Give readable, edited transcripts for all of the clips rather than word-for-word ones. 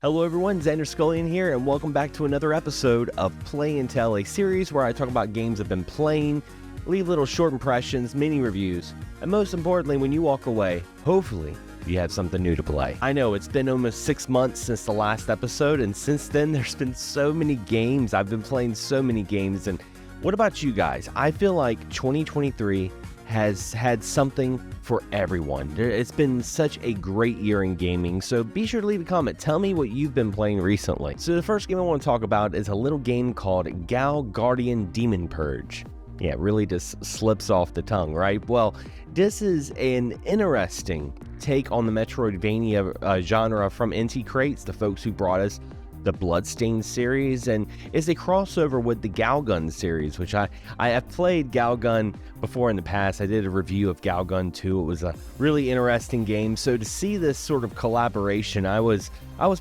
Hello everyone, Xander Skullion here, and welcome back to another episode of Play and Tell, a series where I talk about games I've been playing, leave little short impressions, mini reviews, and most importantly, when you walk away, hopefully, you have something new to play. I know, it's been almost 6 months since the last episode, and since then, there's been so many games. I've been playing so many games, and what about you guys? I feel like 2023 has had something for everyone. It's been such a great year in gaming, so be sure to leave a comment. Tell me what you've been playing recently. So the first game I want to talk about is a little game called Gal Guardian Demon Purge. Yeah, it really just slips off the tongue, right? Well, this is an interesting take on the Metroidvania genre from NT Crates, the folks who brought us the Bloodstained series, and is a crossover with the Galgun series, which I have played Galgun before in the past. I did a review of Galgun 2. It was a really interesting game, so to see this sort of collaboration, I was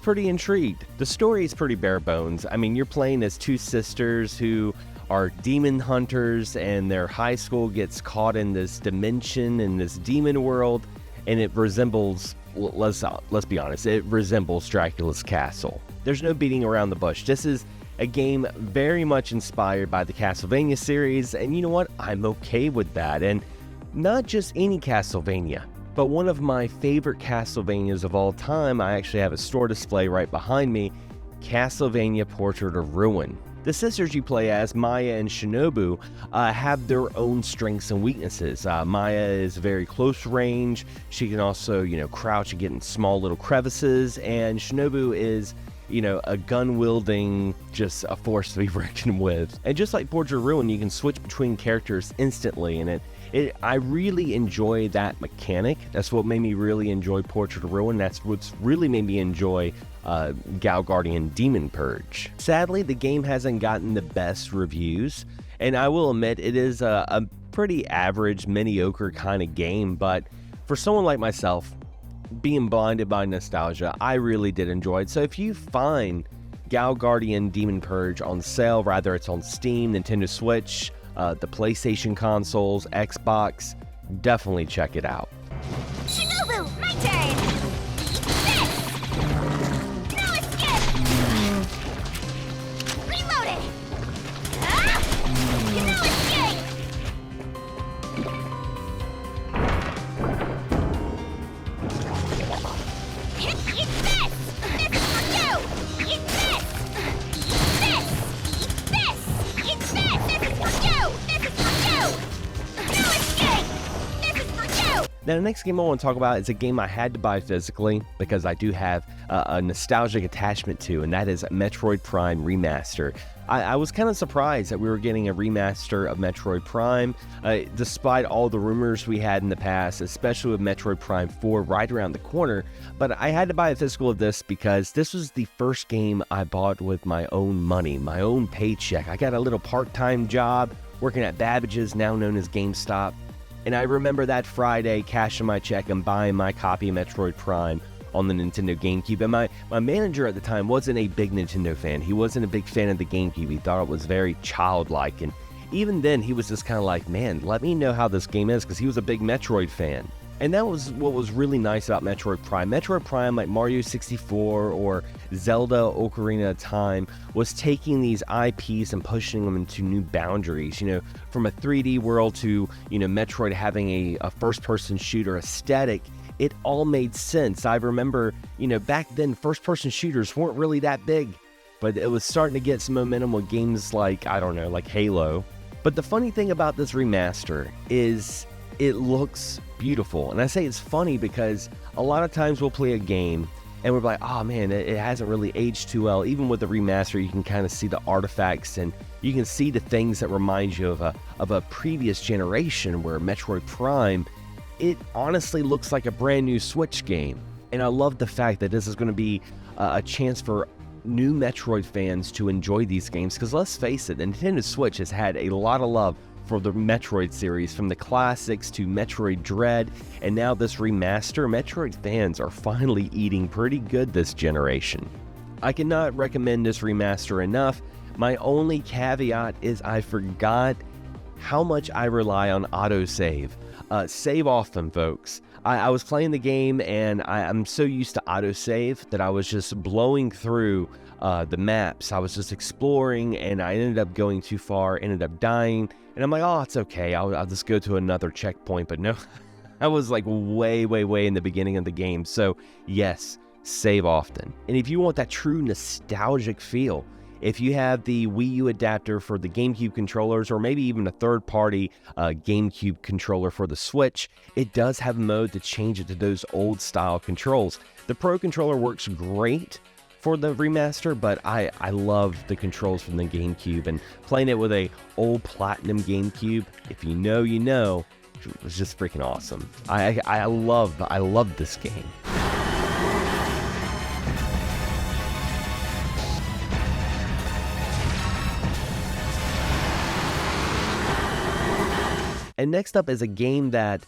pretty intrigued. The story is pretty bare bones. I mean, you're playing as two sisters who are demon hunters, and their high school gets caught in this dimension, in this demon world, and it resembles, let's be honest, it resembles Dracula's castle. There's no beating around the bush. This is a game very much inspired by the Castlevania series, and you know what? I'm okay with that. And not just any Castlevania, but one of my favorite Castlevanias of all time. I actually have a store display right behind me, Castlevania Portrait of Ruin. The sisters you play as, Maya and Shinobu, have their own strengths and weaknesses. Maya is very close range. She can also, crouch and get in small little crevices, and Shinobu is a gun-wielding, just a force to be reckoned with. And just like Portrait of Ruin, you can switch between characters instantly, and I really enjoy that mechanic. That's what made me really enjoy Portrait of Ruin. That's what's really made me enjoy Gal Guardian Demon Purge. Sadly, the game hasn't gotten the best reviews, and I will admit it is a pretty average, mediocre kind of game, but for someone like myself, being blinded by nostalgia, I really did enjoy it. So if you find Gal Guardian Demon Purge on sale, rather it's on Steam, Nintendo Switch, the PlayStation consoles, Xbox, definitely check it out. Shinobu, my turn! This! No escape! Reloading! No escape! Eat this! This is for you! Eat this! Eat this! Eat this! This is for you! This is for you! No escape! This is for you! Now, the next game I want to talk about is a game I had to buy physically because I do have a nostalgic attachment to, and that is Metroid Prime Remaster. I was kind of surprised that we were getting a remaster of Metroid Prime, despite all the rumors we had in the past, especially with Metroid Prime 4 right around the corner. But I had to buy a physical of this because this was the first game I bought with my own money, my own paycheck. I got a little part-time job working at Babbage's, now known as GameStop. And I remember that Friday cashing my check and buying my copy of Metroid Prime on the Nintendo GameCube. And my manager at the time wasn't a big Nintendo fan. He wasn't a big fan of the GameCube. He thought it was very childlike. And even then, he was just kind of like, man, let me know how this game is, because he was a big Metroid fan. And that was what was really nice about Metroid Prime. Metroid Prime, like Mario 64 or Zelda Ocarina of Time, was taking these IPs and pushing them into new boundaries. From a 3D world to, Metroid having a first-person shooter aesthetic. It all made sense. I remember, back then, first-person shooters weren't really that big, but it was starting to get some momentum with games like, like Halo. But the funny thing about this remaster is it looks beautiful. And I say it's funny because a lot of times we'll play a game and we're like, oh man, it hasn't really aged too well. Even with the remaster, you can kind of see the artifacts and you can see the things that remind you of a previous generation, where Metroid Prime, it honestly looks like a brand new Switch game. And I love the fact that this is going to be a chance for new Metroid fans to enjoy these games, because let's face it, the Nintendo Switch has had a lot of love for the Metroid series, from the classics to Metroid Dread, and now this remaster. Metroid fans are finally eating pretty good this generation. I cannot recommend this remaster enough. My only caveat is I forgot how much I rely on autosave. Save often, folks. I was playing the game, and I'm so used to autosave that I was just blowing through the maps. I was just exploring, and I ended up going too far, ended up dying, and I'm like, oh, it's okay. I'll just go to another checkpoint. But no, I was like way in the beginning of the game. So yes, save often. And if you want that true nostalgic feel, if you have the Wii U adapter for the GameCube controllers, or maybe even a third-party GameCube controller for the Switch, it does have a mode to change it to those old-style controls. The Pro Controller works great for the remaster, but I love the controls from the GameCube, and playing it with a old Platinum GameCube, if you know, you know, it was just freaking awesome. I love this game. And next up is a game that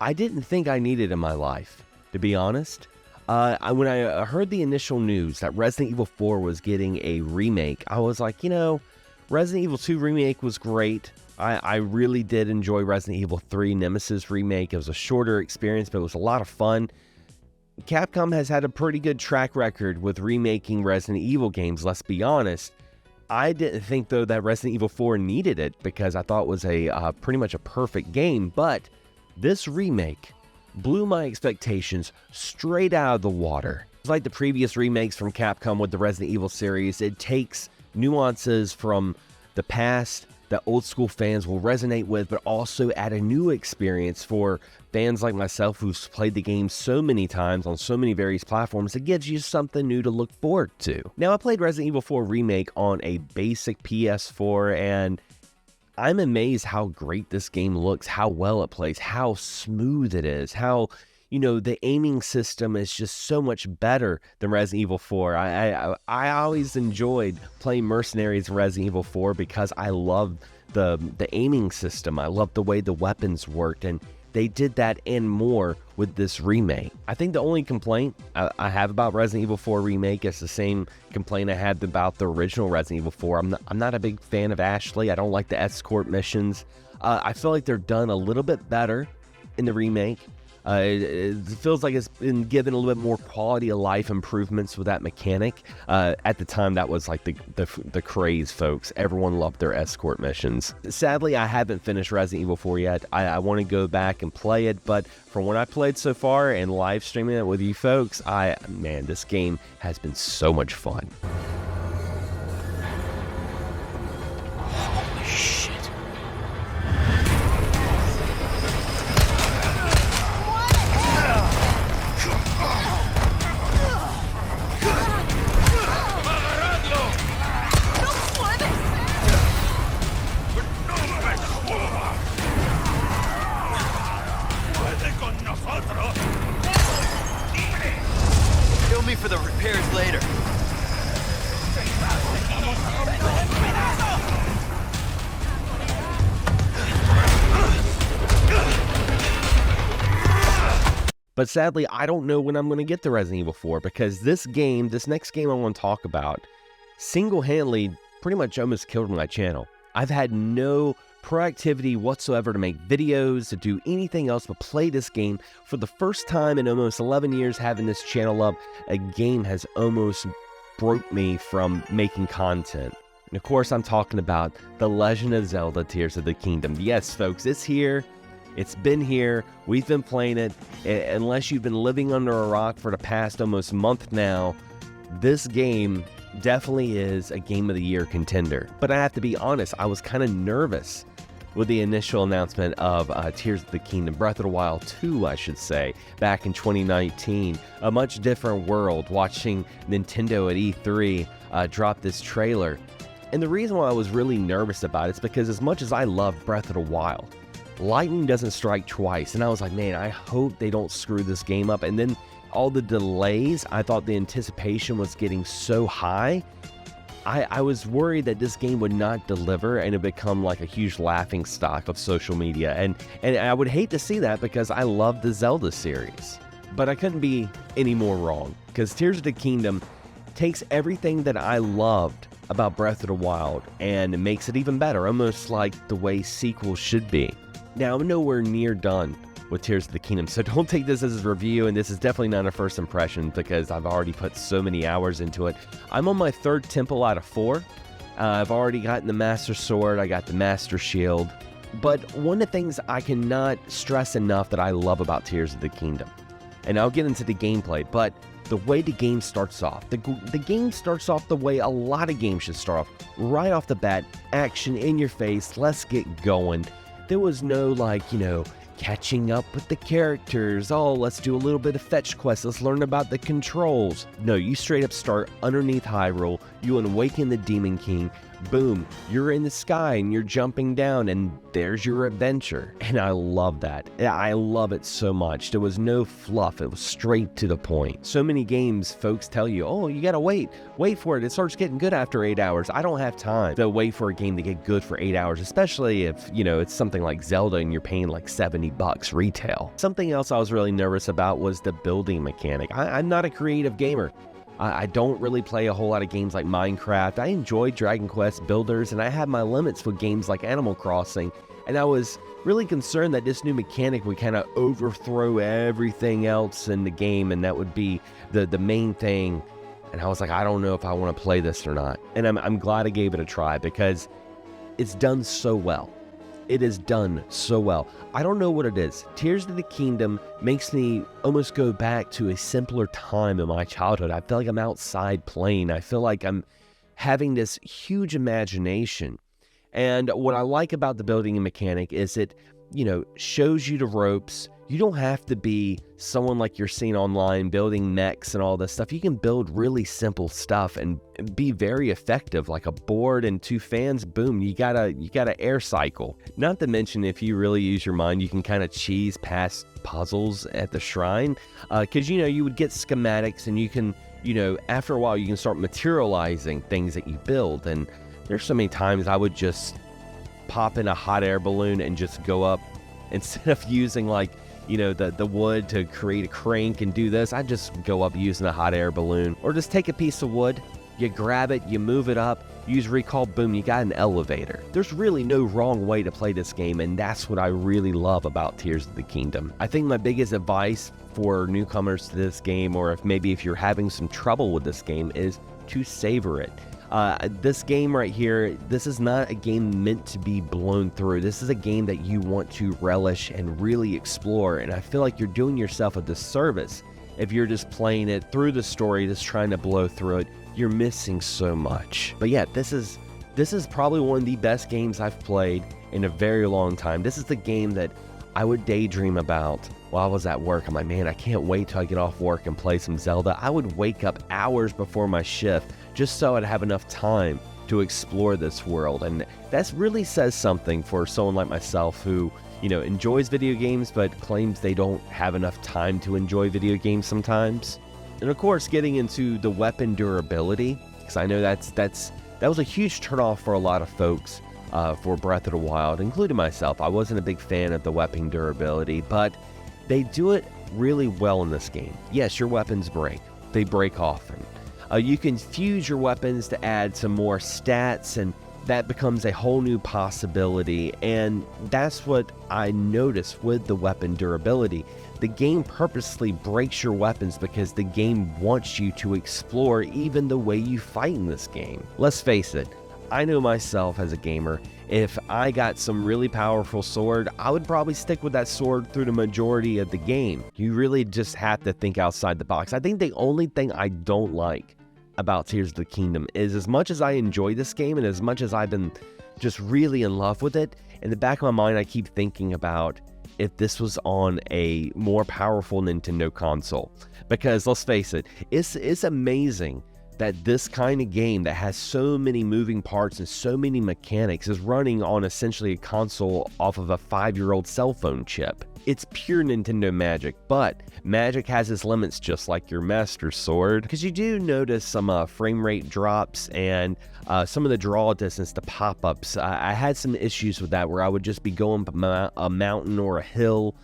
I didn't think I needed in my life, to be honest. When I heard the initial news that Resident Evil 4 was getting a remake, I was like, you know, Resident Evil 2 remake was great. I really did enjoy Resident Evil 3 Nemesis remake. It was a shorter experience, but it was a lot of fun. Capcom has had a pretty good track record with remaking Resident Evil games, let's be honest. I didn't think, though, that Resident Evil 4 needed it, because I thought it was a pretty much a perfect game, but this remake blew my expectations straight out of the water. It's like the previous remakes from Capcom with the Resident Evil series. It takes nuances from the past that old school fans will resonate with, but also add a new experience for fans like myself who's played the game so many times on so many various platforms. It gives you something new to look forward to. Now, I played Resident Evil 4 Remake on a basic PS4, and I'm amazed how great this game looks, how well it plays, how smooth it is, how, you know, the aiming system is just so much better than Resident Evil 4. I always enjoyed playing Mercenaries in Resident Evil 4 because I loved the aiming system. I loved the way the weapons worked, and they did that and more with this remake. I think the only complaint I have about Resident Evil 4 Remake is the same complaint I had about the original Resident Evil 4. I'm not a big fan of Ashley. I don't like the escort missions. I feel like they're done a little bit better in the remake. It feels like it's been given a little bit more quality of life improvements with that mechanic. At the time, that was like the craze, folks. Everyone loved their escort missions. Sadly, I haven't finished Resident Evil 4 yet. I want to go back and play it, but from what I played so far and live streaming it with you folks, man, this game has been so much fun. Holy shit. Kill me for the repairs later. But sadly, I don't know when I'm going to get to Resident Evil 4, because this next game I want to talk about, single-handedly pretty much almost killed my channel. I've had no proactivity whatsoever to make videos, to do anything else but play this game. For the first time in almost 11 years having this channel up, a game has almost broke me from making content. And of course, I'm talking about The Legend of Zelda Tears of the Kingdom. Yes, folks, it's here. It's been here. We've been playing it. Unless you've been living under a rock for the past almost month now, this game definitely is a Game of the Year contender. But I have to be honest, I was kind of nervous with the initial announcement of Tears of the Kingdom, Breath of the Wild 2, I should say, back in 2019. A much different world, watching Nintendo at E3 drop this trailer. And the reason why I was really nervous about it is because as much as I love Breath of the Wild, lightning doesn't strike twice. And I was like, man, I hope they don't screw this game up. And then all the delays, I thought the anticipation was getting so high. I was worried that this game would not deliver and it become like a huge laughing stock of social media. And I would hate to see that because I love the Zelda series. But I couldn't be any more wrong, because Tears of the Kingdom takes everything that I loved about Breath of the Wild and makes it even better, almost like the way sequels should be. Now, I'm nowhere near done with Tears of the Kingdom. So don't take this as a review, and this is definitely not a first impression because I've already put so many hours into it. I'm on my 3rd temple out of 4. I've already gotten the Master Sword, I got the Master Shield. But one of the things I cannot stress enough that I love about Tears of the Kingdom, and I'll get into the gameplay, but the way the game starts off. The game starts off the way a lot of games should start off. Right off the bat, action in your face, let's get going. There was no catching up with the characters. Oh, let's do a little bit of fetch quests. Let's learn about the controls. No, you straight up start underneath Hyrule. You awaken the Demon King. Boom, you're in the sky and you're jumping down and there's your adventure. And I love that. I love it so much. There was no fluff. It was straight to the point. So many games, folks tell you, oh, you gotta wait for it. It starts getting good after 8 hours. I don't have time to wait for a game to get good for 8 hours, especially if, it's something like Zelda and you're paying like $70 retail. Something else I was really nervous about was the building mechanic. I'm not a creative gamer. I don't really play a whole lot of games like Minecraft. I enjoy Dragon Quest Builders, and I have my limits with games like Animal Crossing. And I was really concerned that this new mechanic would kind of overthrow everything else in the game, and that would be the main thing. And I was like, I don't know if I want to play this or not. And I'm glad I gave it a try because it's done so well. It is done so well. I don't know what it is. Tears of the Kingdom makes me almost go back to a simpler time in my childhood. I feel like I'm outside playing. I feel like I'm having this huge imagination. And what I like about the building mechanic is it, shows you the ropes. You don't have to be someone like you're seeing online building mechs and all this stuff. You can build really simple stuff and be very effective, like a board and 2 fans. Boom, you got a air cycle. Not to mention, if you really use your mind, you can kind of cheese past puzzles at the shrine, because you would get schematics and you can, after a while you can start materializing things that you build. And there's so many times I would just pop in a hot air balloon and just go up instead of using the wood to create a crank and do this. I just go up using a hot air balloon, or just take a piece of wood, you grab it, you move it up, use recall, boom, you got an elevator. There's really no wrong way to play this game, and that's what I really love about Tears of the Kingdom. I think my biggest advice for newcomers to this game, or if you're having some trouble with this game, is to savor it. This game right here, this is not a game meant to be blown through. This is a game that you want to relish and really explore, and I feel like you're doing yourself a disservice if you're just playing it through the story, just trying to blow through it. You're missing so much. But yeah, this is probably one of the best games I've played in a very long time. This is the game that I would daydream about while I was at work. I'm like, man, I can't wait till I get off work and play some Zelda. I would wake up hours before my shift just so I'd have enough time to explore this world. And that really says something for someone like myself who, enjoys video games but claims they don't have enough time to enjoy video games sometimes. And of course, getting into the weapon durability, because I know that was a huge turnoff for a lot of folks for Breath of the Wild, including myself. I wasn't a big fan of the weapon durability, but they do it really well in this game. Yes, your weapons break. They break often. You can fuse your weapons to add some more stats, and that becomes a whole new possibility. And that's what I noticed with the weapon durability. The game purposely breaks your weapons because the game wants you to explore even the way you fight in this game. Let's face it, I know myself as a gamer, if I got some really powerful sword, I would probably stick with that sword through the majority of the game. You really just have to think outside the box. I think the only thing I don't like about Tears of the Kingdom is, as much as I enjoy this game and as much as I've been just really in love with it, in the back of my mind I keep thinking about if this was on a more powerful Nintendo console. Because let's face it, it's amazing that this kind of game that has so many moving parts and so many mechanics is running on essentially a console off of a 5-year-old cell phone chip. It's pure Nintendo magic, but magic has its limits, just like your Master Sword, because you do notice some frame rate drops and some of the draw distance, the pop-ups. I had some issues with that where I would just be going up a mountain or a hill,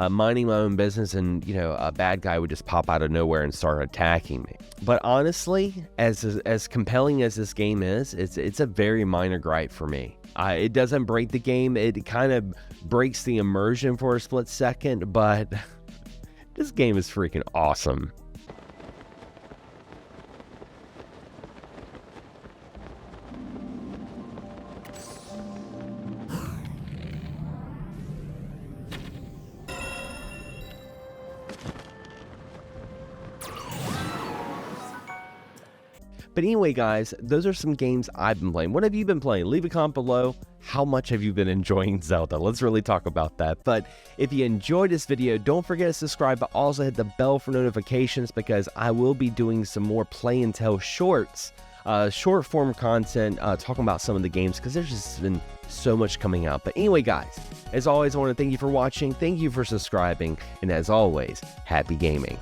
minding my own business, and a bad guy would just pop out of nowhere and start attacking me. But honestly, as compelling as this game is, it's a very minor gripe for me. It doesn't break the game. It kind of breaks the immersion for a split second, but this game is freaking awesome. But anyway, guys, those are some games I've been playing. What have you been playing? Leave a comment below. How much have you been enjoying Zelda? Let's really talk about that. But if you enjoyed this video, don't forget to subscribe, but also hit the bell for notifications, because I will be doing some more play and tell shorts, short form content, talking about some of the games, because there's just been so much coming out. But anyway, guys, as always, I want to thank you for watching. Thank you for subscribing. And as always, happy gaming.